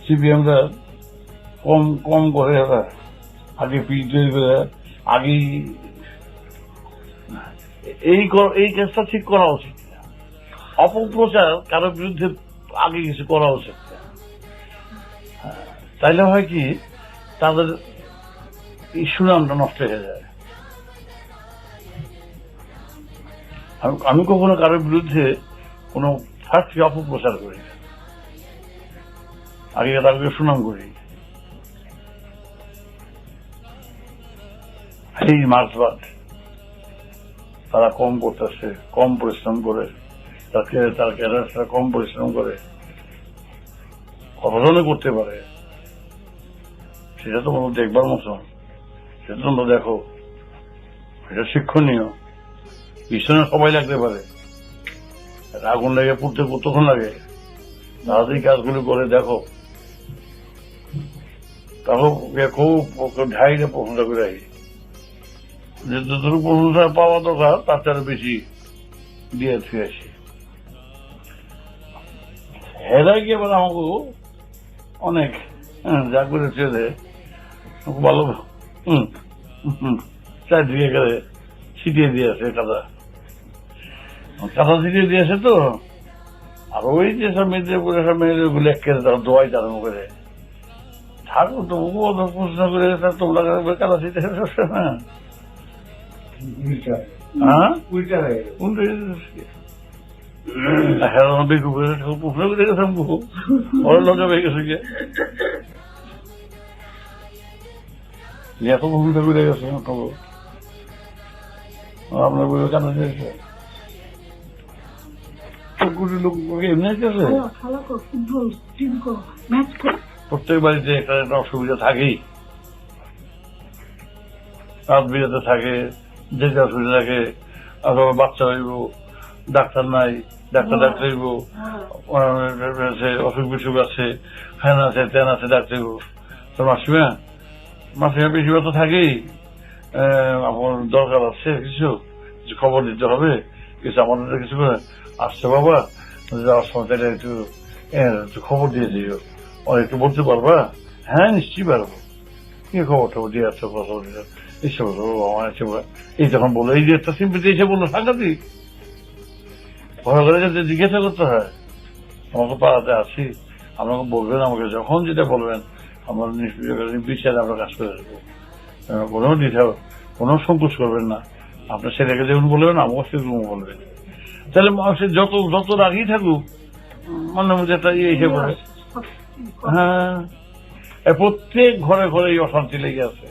সিপিএমরা কম করে, এরা আগে পিল তৈরি করে আগেই এই কেসটা ঠিক করা উচিত। অপপ্রচার কারো বিরুদ্ধে আগে কিছু করা উচিত, তাইলে হয় কি তাদের এই সুনামটা নষ্ট হয়ে যায়। আমি কখনো কারোর বিরুদ্ধে কোনো ফার্স্ট অপপ্রচার করি না, আগে তাদেরকে সুনাম করি। এই মার্চবাদ তারা কম করতেছে, কম পরিশ্রম করে, তার ক্যারিয়ারটা কম পরিশ্রম করে কতজনে করতে পারে সেটা তো মনে দেখবার মতন, সেটা তোমরা দেখো, এটা শিক্ষণীয়। পিছনে সবাই লাগতে পারে, আগুন লাগে পুড়তে কতক্ষণ লাগে, তাড়াতাড়ি কাজগুলো করে দেখো, তারপর খুব ঢাইলে প্রশ্নটা করে রাখি, যে যতটুকু প্রশ্নটা পাওয়া দরকার তার চেয়ে বেশি দিয়ে ছুঁয়ে আসি। হেরা গিয়ে আবার আমাকে অনেক যা করে ছেড়ে ভালো চারদিকে গেলে ছিটিয়ে দিয়েছে কাদা ছিটিয়ে দিয়েছে তো। আর ওই যে সব মেয়েদের সব মেয়েদের গুলো একেবারে তারা দোয়াই তার করে থাকো তো প্রশ্ন করে তোমরা কাদা ছিটিয়ে না, হ্যাঁ উল্টা প্রশ্ন করে গেছে ওর লজ্জা পেয়ে গেছে গিয়ে এত ভূমিকা করে গেছে আপনার বই কেন দিয়েছে প্রত্যেক বাড়িতে একটা একটা অসুবিধা থাকেই, রাত বিরাতে থাকে, যেতে অসুবিধা থাকে, অথবা বাচ্চা হইব, ডাক্তার নাই, ডাক্তার হইব, অসুখ বিসুখ আছে, ফ্যান আছে, ট্যান আছে, ডাক্তার হইব। তো মাসিমা বেশিরভাগ তো থাকেই, আমার দরকার আছে কিছু খবর দিতে হবে, কিছু আমাদের কিছু আসছে বাবা, যাওয়ার সময় তাহলে একটু খবর দিয়ে দিও, একটু বলতে পারবা? হ্যাঁ নিশ্চয়ই পারবো, কি খবর টবর দিয়ে আসছে, কথা এসে বলবো আমার এসে এই যখন বললো, এই যে একটা সিম্পিতে এসে বললো সাংঘাতিক ঘরে ঘরে যাতে জিজ্ঞাসা করতে হয়, আমাকে পাড়াতে আসি, আপনাকে বলবেন, আমাকে যখন যেটা বলবেন আমরা বিচারে আমরা কাজ করে দেবো, কোনো দ্বিধা কোনো সংকোচ করবেন না, আপনার ছেলেকে যেমন বলবেন আমাকে সেরকম বলবেন, তাহলে মানুষের যত যত রাগই থাকুক মনের মধ্যে একটা ইয়ে এসে পড়ে। হ্যাঁ, প্রত্যেক ঘরে ঘরে এই অশান্তি লেগে আছে,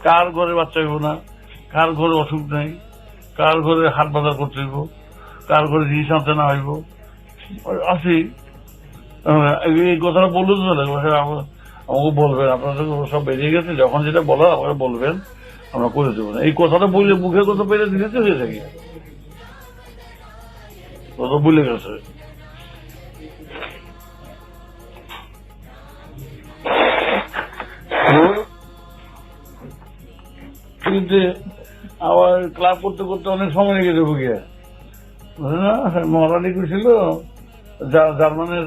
কার ঘরে বাচ্চা হইব না, কার ঘরে অসুখ নাই, কার ঘরে হাট বাজার করতে হইব, কার ঘরে জিনিস আনতে না হইব, আছি। এই কথাটা বললো তো আমাকে বলবেন, আপনাদের সব বেরিয়ে গেছে, যখন যেটা বলার আমাকে বলবেন, আমরা করে দেবো না। এই কথাটা বললে মুখের কথা পেরে দিতে তো হয়ে থাকি, কথা ভুলে গেছে। কিন্তু আবার ক্লাব করতে করতে অনেক সময় লেগে যাবো গিয়ে, মহারানি করেছিল জার্মানের